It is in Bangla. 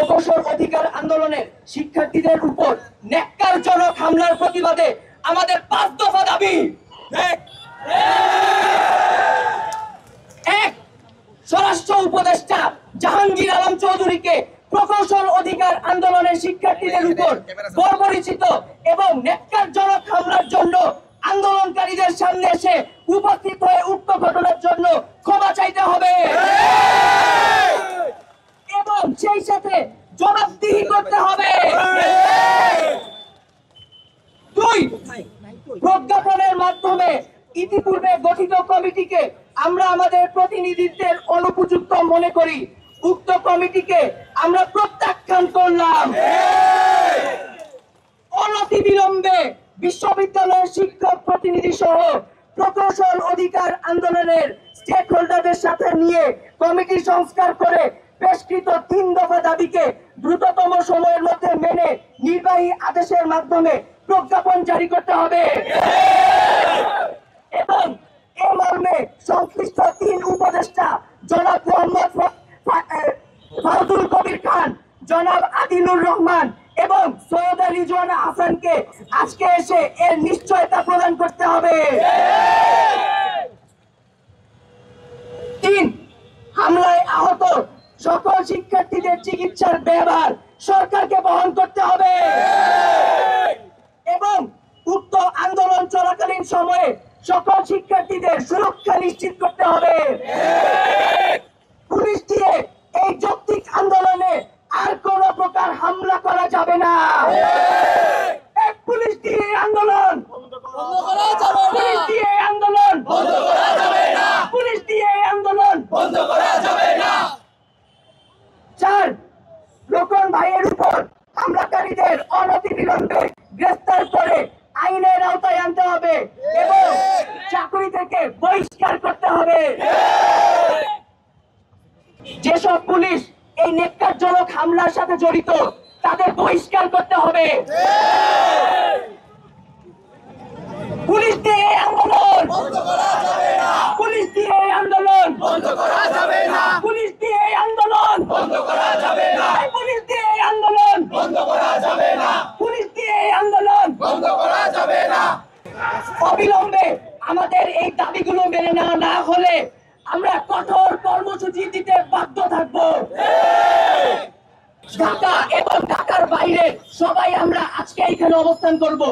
প্রকৌশল অধিকার আন্দোলনের শিক্ষার্থীদের উপর ন্যাক্কারজনক হামলার প্রতিবাদে আমাদের 5 দফা দাবি। এক, স্বরাষ্ট্র উপদেষ্টা জাহাঙ্গীর আলম চৌধুরীকে প্রকৌশল অধিকার আন্দোলনের শিক্ষার্থীদের উপর বর্বরিচিত এবং ন্যাক্কারজনক হামলার জন্য আন্দোলনকারীদের সামনে এসে উপস্থিত হয়ে উক্ত ঘটনার জন্য ক্ষমা চাইতে হবে এবং সেই সাথে জবাবদিহি করতে হবে। 2, প্রজ্ঞাপনের মাধ্যমে ইতিপূর্বে গঠিত কমিটিকে আমরা আমাদের প্রতিনিধিত্বের অনুপযুক্ত মনে করি। উক্ত কমিটিকে আমরা প্রত্যাখ্যান করলাম। অনতিবিলম্বে বিশ্ববিদ্যালয়ের শিক্ষক প্রতিনিধি সহ প্রকৌশল অধিকার আন্দোলনের স্টেক হোল্ডারদের সাথে নিয়ে কমিটি সংস্কার করে পেশকৃত 3 দফা দাবিকে দ্রুততম সময়ের মধ্যে মেনে নির্বাহী আদেশের মাধ্যমে প্রজ্ঞাপন জারি করতে হবে এবং এ মর্মে সংশ্লিষ্ট 3 উপদেষ্টা জনাব মোহাম্মদ ফারুদুল কবির খান, জনাব আদিলুর রহমান এবং সৈয়দা রিজওয়ানা হাসানকে আজকে এসে এর নিশ্চয়তা প্রদান করতে হবে। 3, হামলায় আহত সকল শিক্ষার্থীদের চিকিৎসার ব্যয়ভার সরকারকে বহন করতে হবে এবং উক্ত আন্দোলন চলাকালীন সময়ে সকল শিক্ষার্থীদের সুরক্ষা নিশ্চিত করতে হবে। পুলিশ দিয়ে এই যৌক্তিক আন্দোলনে আর কোন প্রকার হামলা করা যাবে না। এক, পুলিশ দিয়ে আন্দোলন বন্ধ করা যাবে না। পুলিশ দিয়ে আন্দোলন বন্ধ করা যাবে না। পুলিশ দিয়ে আন্দোলন বন্ধ করা যাবে না। 4, লোকন ভাইয়ের উপর হামলাকারীদের অনতিবিলম্বে গ্রেফতার করে আইনের আওতায় আনতে হবে এবং চাকরি থেকে বহিষ্কার করতে হবে। যেসব পুলিশ এই ন্যাক্কারজনক হামলার সাথে জড়িত তাদের বহিষ্কার করতে হবে। পুলিশ দিয়ে আন্দোলন বন্ধ করা যাবে না। পুলিশ দিয়ে আন্দোলন বন্ধ করা যাবে না। পুলিশ দিয়ে আন্দোলন বন্ধ করা যাবে না। পুলিশ দিয়ে আন্দোলন বন্ধ করা যাবে না। পুলিশ দিয়ে আন্দোলন বন্ধ করা যাবে না। অবিলম্বে আমাদের এই দাবিগুলো মেনে নেওয়া না হলে আমরা কঠোর কর্মসূচি দিতে বাধ্য থাকব। ঢাকা এবং ঢাকার বাইরে সবাই আমরা আজকে এখানে অবস্থান করব।